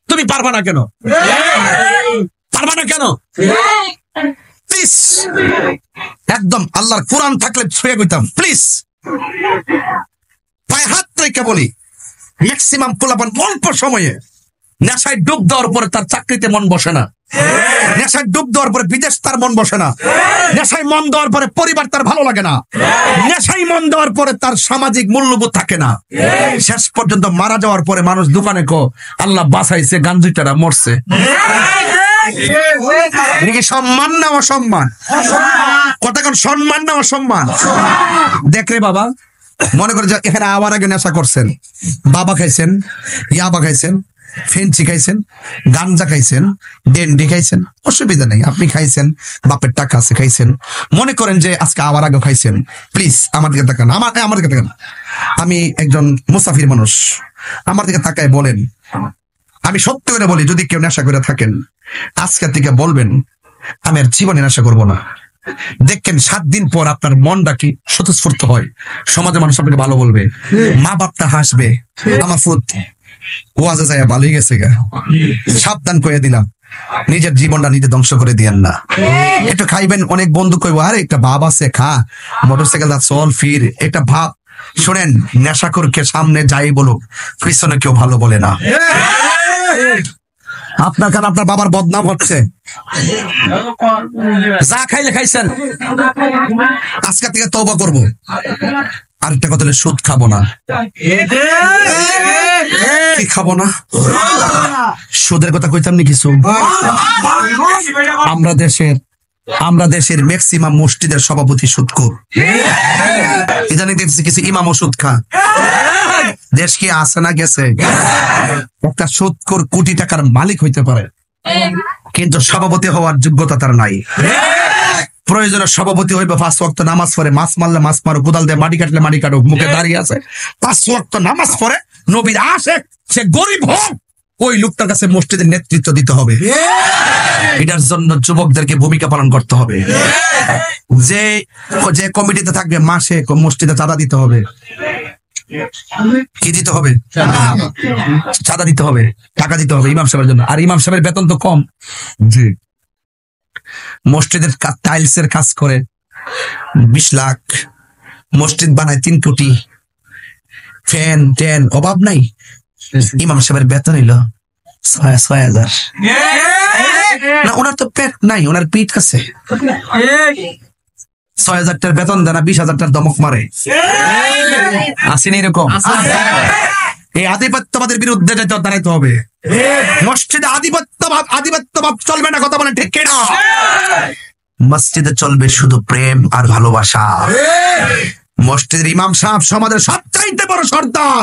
তুমি পারবা না কেন? পারবা না কেন? প্লিজ, একদম আল্লাহর কোরআন থাকলে ছুঁয়ে কইতাম, প্লিজ পায়ে হাত রেখে বলি, ম্যাক্সিমাম পোলাপান অল্প সময়ে নেশায় ডুব দেওয়ার পরে তার চাকরিতে মন বসে না, নেশায় ডুব দেওয়ার পরে বিদেশ তার মন বসে না, নেশায় মন দেওয়ার পরে পরিবার তার ভালো লাগে না, নেশায় মন দেওয়ার পরে তার সামাজিক মূল্যবোধ থাকে না। শেষ পর্যন্ত মারা যাওয়ার পরে মানুষ দোকানে আল্লাহ বাঁচাইছে, গাঞ্জুটারা মরছে। সম্মান না অসম্মান? কতক্ষণ সম্মান না অসম্মান? দেখ রে বাবা, মনে করে যে এখানে আবার আগে নেশা করছেন, বাবা খাইছেন, ইয়াবা খাইছেন, ফেন্সি খাইছেন, গাঞ্জা খাইছেন, ডেন্ডি খাইছেন, অসুবিধা নেই, আপনি খাইছেন, বাপের টাকা আছে খাইছেন, মনে করেন যে আজকে আবার আগে খাইছেন, প্লিজ আমার দিকে তাকান, আমার দিকে তাকান। আমি একজন মুসাফির মানুষ, আমার দিকে তাকায় বলেন, আমি সত্যি করে বলি, যদি কেউ নেশা করে থাকেন আজকের থেকে বলবেন আমি আর জীবনে নেশা করবো না। দেখেন 7 দিন পর আপনার মনটা কি স্বতঃস্ফূর্ত হয়, সমাজে মানুষ আপনাকে ভালো বলবে, মা বাপটা হাসবে, আমার ফুট ওয়াজে যায় ভালোই গেছে গা। সাবধান করে দিলাম, নিজের জীবনটা নিজে ধ্বংস করে দিয়েন না। একটু খাইবেন, অনেক বন্ধু কইব আরে একটা ভাব আছে, খা মোটরসাইকেল দা চল ফির, একটা ভাব। শোনেন, নেশাখোরকে সামনে যাই বলুক, পিছনে কেউ ভালো বলে না। আপনার কারণ আপনার বাবার বদনাম হচ্ছে। যা খাইলে খাইছেন, আজকে থেকে তওবা করবো। আরেকটা কথা, সুদ খাবো না। কি খাবো না? সুদের কথা কইতাম নি কিছু? আমরা দেশের ম্যাক্সিমাম মসজিদের সভাপতি সুদখোর। ইদানিং দেখছি কিছু ইমামও সুদ খা। দেশ কি আছে না গেছে? একটা সুদখোর কোটি টাকার মালিক হইতে পারে, কিন্তু সভাপতি হওয়ার যোগ্যতা তার নাই। প্রয়োজনে সভাপতি হইবে 5 ওয়াক্ত নামাজ পড়ে, মাছ মারলে মাছ মারো, কোদাল দিয়ে মাটি কাটলে মাটি কাটুক, মুখে দাঁড়িয়ে আছে, 5 ওয়াক্ত নামাজ পড়ে, নবীর আশেক, সে গরিব হোক, ওই লোকটার কাছে মসজিদের নেতৃত্ব দিতে হবে। এটার জন্য যুবকদেরকে ভূমিকা পালন করতে হবে। যে কমিটিতে থাকবে মাসে মসজিদে চাঁদা দিতে হবে। কি দিতে হবে? চাঁদা দিতে হবে, টাকা দিতে হবে ইমাম সাহেবের জন্য। আর ইমাম সাহেবের বেতন তো কম। জি, মসজিদের টাইলসের কাজ করে 20 লাখ, মসজিদ বানায় 3 কোটি, ফ্যান ট্যান অভাব নাই। ইমাম সাহেবের বেতন হইল 6,000। না, ওনার তো পেট নাই, ওনার পিঠ আছে। 6,000 টাকার বেতন দেয় না, 20,000 টাকার দমক মারে। আসেনি এরকম? এই আধিপত্যবাদের বিরুদ্ধে দাঁড়াইতে হবে। মসজিদে আধিপত্যবাদ চলবে না, কথা বলেন ঠিক কিনা? মসজিদে চলবে শুধু প্রেম আর ভালোবাসা। মসজিদের ইমাম সাহেব সমাজের সবচাইতে বড় সর্দার,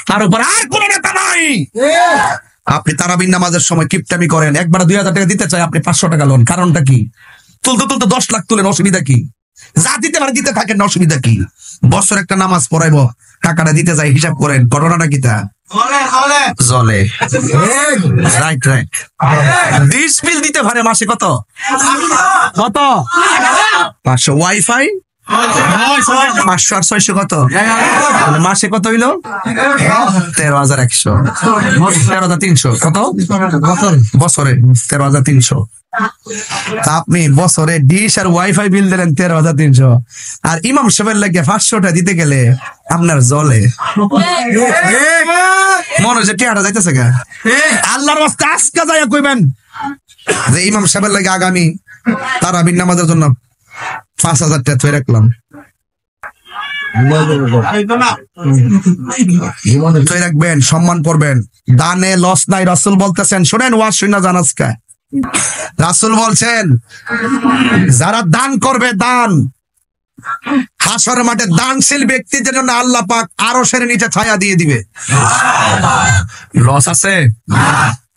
তার উপর আর কোন নেতা নাই। আপনি তারাবির নামাজের সময় কিপটামি করেন, একবার 2,000 টাকা দিতে চাই, আপনি 500 টাকা লোন। কারণটা কি? তুলতে 10 লাখ তুলেন, অসুবিধা কি? যা দিতে পারে দিতে থাকেন, অসুবিধা কি? বছর একটা নামাজ পড়াইবো, টাকাটা দিতে যাই, হিসাব করেন, ঘটনাটা কি? তা জলে রাইট। ডিশ বিল দিতে পারে মাসে কত? 500। ওয়াইফাই 500 আর 600 কত? মাসে কত হইল? 13,100, 13,300। কত বছরে? 13,300। আপনি বছরে ডিশ আর ওয়াইফাই বিল দিলেন 13,300, আর ইমাম সাহেবের লাগে 500টা দিতে গেলে আপনার জলে মনে হচ্ছে টিয়াটা যাইতেছে গা। আল্লাহর রাস্তা আজকে যাইয়া কইবেন যে ইমাম সাহেবের লাগে আগামী তারাবির নামাজের জন্য 5,000 টাকা তৈরি রাখলাম। তৈরি রাখবেন, সম্মান করবেন, দানে লস নাই। রাসূল বলতেছেন, শোনেন ওয়াজ শুনে যান আজকে। রাসূল বলছেন, যারা দান করবে, দান হাসরের মাঠে দানশীল ব্যক্তিদের জন্য আল্লাহ পাক আরশের নিচে ছায়া দিয়ে দিবে। লস আছে?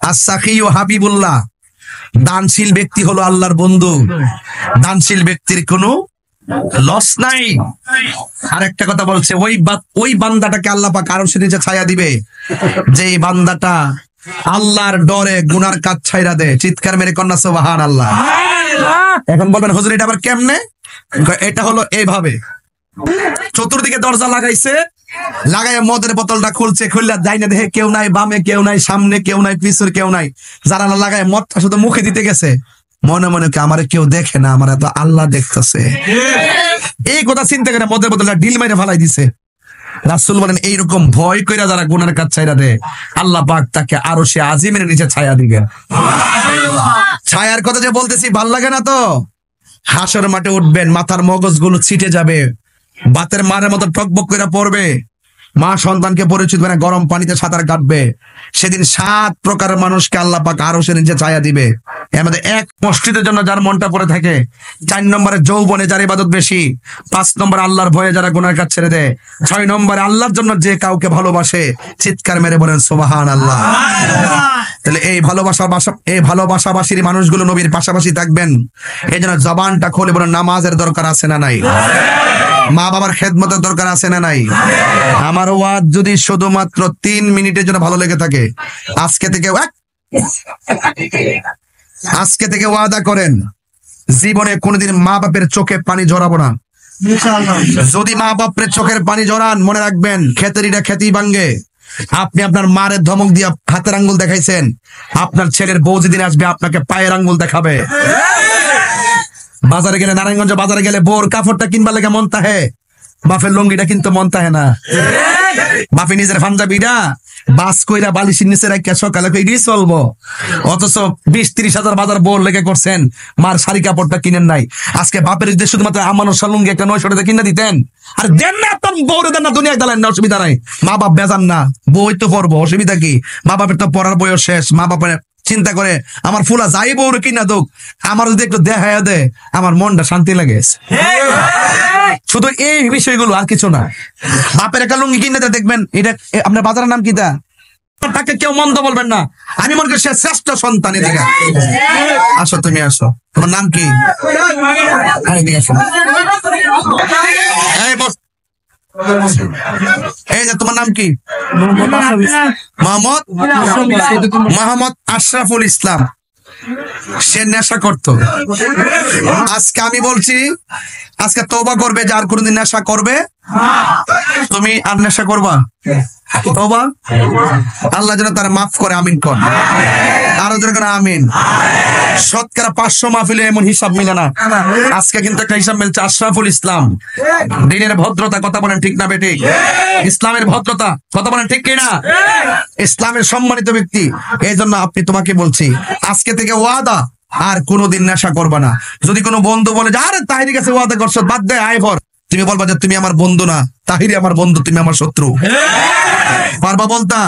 আস-সাখিয়ু হাবিবুল্লাহ, দানশীল ব্যক্তি হলো আল্লাহর বন্ধু। দানশীল ব্যক্তির কোনো লস নাই। আরেকটা কথা বলছে, ওই বান্দাটাকে আল্লাহ পাক আরশের নিচে ছায়া দিবে যে বান্দাটা আল্লাহর ডরে গুনার কাজ ছাইরা দে। চিৎকার মেরে কন্যা সুবহানাল্লাহ। এখন বলবেন হুজুর এটা আবার কেমনে? এটা হলো এইভাবে, চতুর্দিকে দরজা লাগাইছে, লাগাইয়া মদের বোতলটা খুলছে, খুললা যাই না দেখে কেউ নাই, বামে কেউ নাই, সামনে কেউ নাই, পিছনে কেউ নাই, যারা লাগায় মদটা শুধু মুখে দিতে গেছে, মনে মনে আমার কেউ দেখে না, আমার তো আল্লাহ দেখতেছে। এই কথা চিন্তা করে মদের বোতলটা ডিল মেরে ফালাই দিছে। রাসূল বলেন এইরকম ভয় কইরা যারা গুনার কাজ ছাইরা দেয়, আল্লাহ পাক তাকে আরশে আজিমের নিচে ছায়া দিবে। ছায়ার কথা যে বলতেছি ভাল লাগে না তো? হাসর মাঠে উঠবেন, মাথার মগজগুলো ছিটে যাবে, বাতের মারের মতো টকবক করে পড়বে, মা সন্তানকে পরিচিত মানে গরম পানিতে সাঁতার কাটবে। সেদিন 7 প্রকারের মানুষকে আল্লাহ পাক আরশের নিচে ছায়া দিবে। এর মধ্যে 1 মসজিদের জন্য যার মনটা পড়ে থাকে, 4 নম্বরে যৌবনে যার ইবাদত বেশি, 5 নম্বরে আল্লাহর ভয়ে যারা গুনার কাজ ছেড়ে দেয়, 6 নম্বরে আল্লাহর জন্য যে কাউকে ভালোবাসে, চিৎকার মেরে বলেন সুবহানাল্লাহ। তাহলে এই ভালোবাসাবাসীর মানুষগুলো নবীর পাশাপাশি থাকবেন। এই জন্য জবানটা খুলে বলেন নামাজের দরকার আছে না নাই? মা বাবার খেদমতের দরকার আছে না নাই? আমার ওয়াজ যদি শুধুমাত্র 3 মিনিটের জন্য ভালো লেগে থাকে, আজকে থেকে ওয়াদা করেন জীবনে কোনোদিন মা বাপের চোখে পানি ঝরাবো না। যদি মা বাপের চোখের পানি ঝরান, মনে রাখবেন খেতেরিটা খেতেই ভাঙ্গে। আপনি আপনার মায়ের ধমক দিয়ে হাতের আঙ্গুল দেখাইছেন, আপনার ছেলের বউ যেদিন আসবে আপনাকে পায়ের আঙ্গুল দেখাবে। বাজারে গেলে, নারায়ণগঞ্জ বাজারে গেলে বোর কাপড়টা কিনবা লেগে মন তাহে, বাপের লঙ্গিটা কিন্তু মন তাহে না। বাপে নিজের পাঞ্জাবিটা বাস কইরা বালিশের নিচে রাখিয়া সকালে কই চলবো, অথচ 20-30 হাজার বাজার বোর লেগে করছেন, মার শাড়ি কাপড়টা কিনেন নাই। আজকে বাপের যদি শুধুমাত্র আমানত লুঙ্গি একটা 900 টাকা কিনে দিতেন, আর দেন না আপনার বউরে, দেন না, দুনিয়া গেলেন না, অসুবিধা নাই। মা বাপ বেজান না, বই তো পড়বো, অসুবিধা কি? মা বাপের তো পড়ার বয়স শেষ। মা বাপের চিন্তা করে আমার ফুলা যাই বউরে কিনা দুক, আমার যদি একটু দেখাইয়া দেয় আমার মনটা শান্তি লাগে। শুধু এই বিষয়গুলো, আর কিছু না। বাপের একটা লুঙ্গি কিনে দেখবেন, এটা আপনার বাজারের নাম কিটা, তাকে কেউ মন্দ বলবেন না। আমি মনে করি সে শ্রেষ্ঠ সন্তান। এদিকে আসো, তুমি আসো, তোমার নাম কি? এই যে তোমার নাম কি? মোহাম্মদ আশরাফুল ইসলাম। সে নেশা করতো। আজকে আমি বলছি, আজকে তওবা করবে, যার কোনদিন নেশা করবে তুমি আর নেশা করবা, তওবা আল্লাহ যেন তার মাফ করে, আমিন কর। আরো জোরে করে আমিন। শতকরা 500 মাহফিলে এমন হিসাব মিলে না। আজকে কিন্তু একটা হিসাব মিলছে। আশরাফুল ইসলাম, দিনের ভদ্রতা, কথা বলেন ঠিক না বেঠিক? ইসলামের ভদ্রতা, কথা বলেন ঠিক কিনা? ইসলামের সম্মানিত ব্যক্তি। এই জন্য তোমাকে বলছি, আজকে থেকে ওয়াদা, আর কোনোদিন নেশা করবা না। যদি কোনো বন্ধু বলে যে আরে তাহিরের কাছে ওয়াদা করছো, বাদ দে, আয় ভর, তুমি বলবা যে তুমি আমার বন্ধু না, তাহিরি আমার বন্ধু, তুমি আমার শত্রু। পারবা বলতা?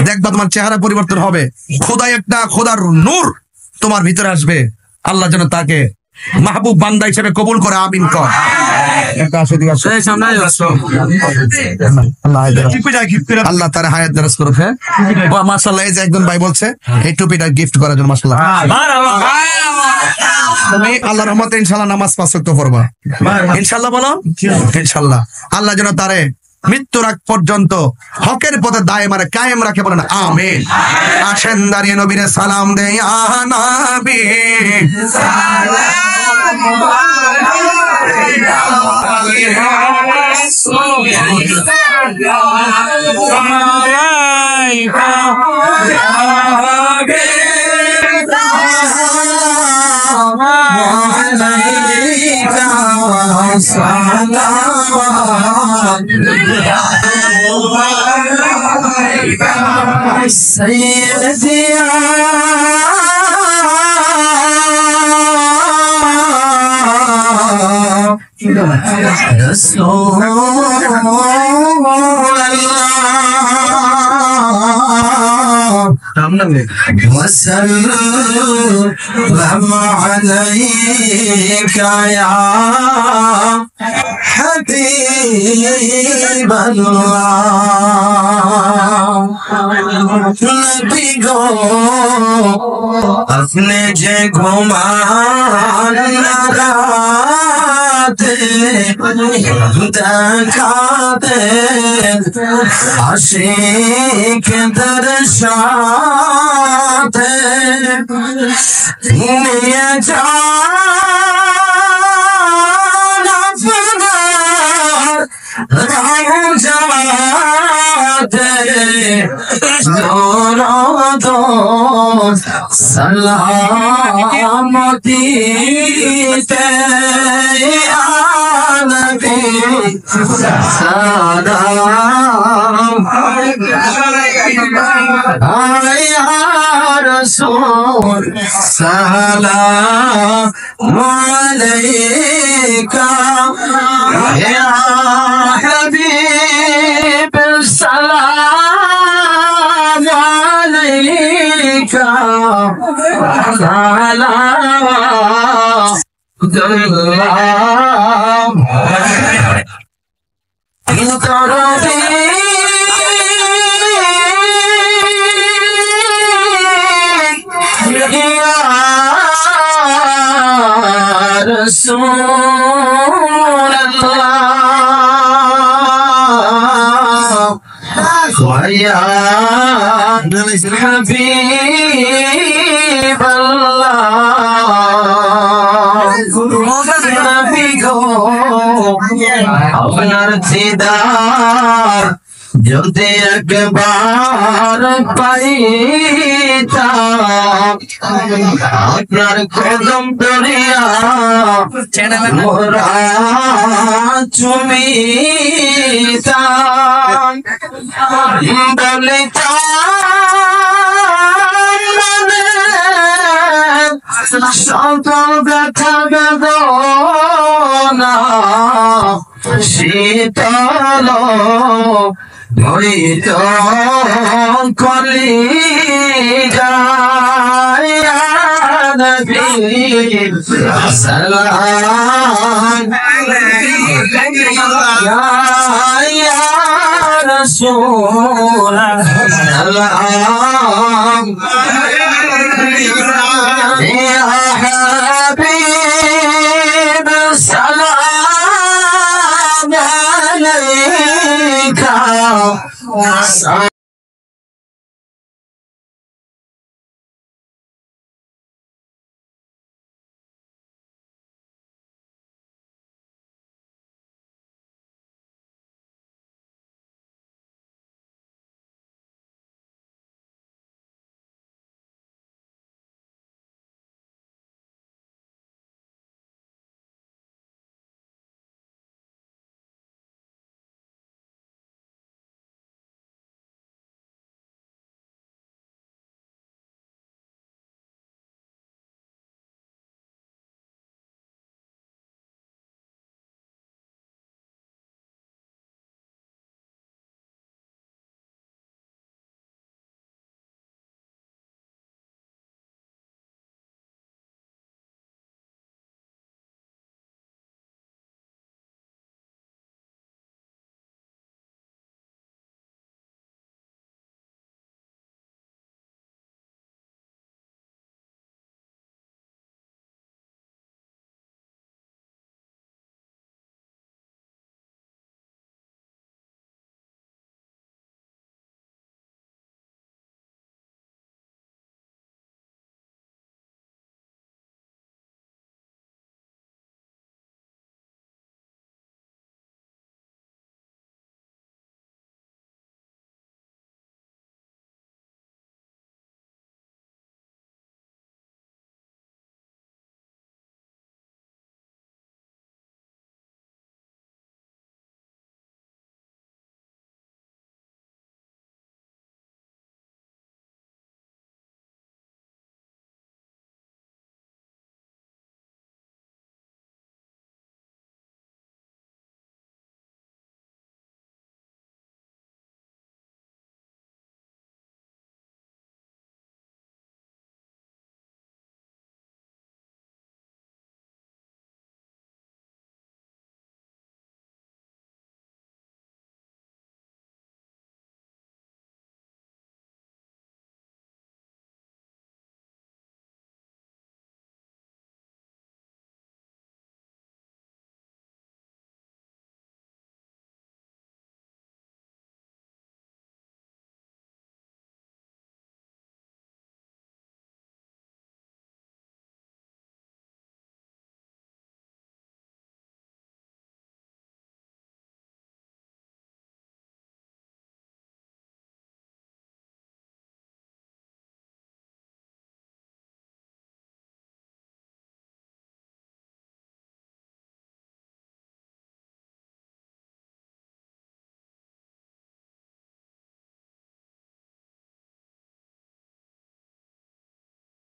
দেখবা তোমার চেহারা পরিবর্তন হবে। খোদার নূর তোমার ভিতরে আসবে। আল্লাহ যেন তাকে মাহবুব বান্দা হিসেবে কবুল করে, আমিন কর। আল্লাহ তার হায়াত দারাজ করুক। মাশাআল্লাহ, এই যে একজন ভাই বলছে এই টুপিটা গিফট করার জন্য, মাশাআল্লাহ। তুমি আল্লাহর রহমতে ইনশাআল্লাহ নামাজ 5 ওয়াক্ত পড়বা, ইনশাআল্লাহ। বলো ইনশাআল্লাহ। আল্লাহ যেন তারে মৃত্যুর আগ পর্যন্ত হকের পথে দায়েমারে কায়েম রাখে, বলেন আমিন। আসেন দাঁড়িয়ে নবীরে সালাম দেই, ইয়া নবী وسلم عليك يا حبيب الله नबी गो अपने जे घुमान लगाते दिखाते आशिक दर्शाते निया जा দরদ সালাম দিতে আনবি সালাম আয়া রাসূল সালাম আলাইকা ইয়া হাবিব সালাম আলাইকা সালাম ويا حبيب الله نبي গো আপনার দিদার যদি একবার পাইতাম আপনার কদম দরিয়া মোরা চুমিতাম বলিতাম সকল ব্যথা বেদনা শীতল হইত কলিজা ইয়া নবী সালাম ইয়া রাসূল সালাম ইয়া হাবিব সালাম আলাইকা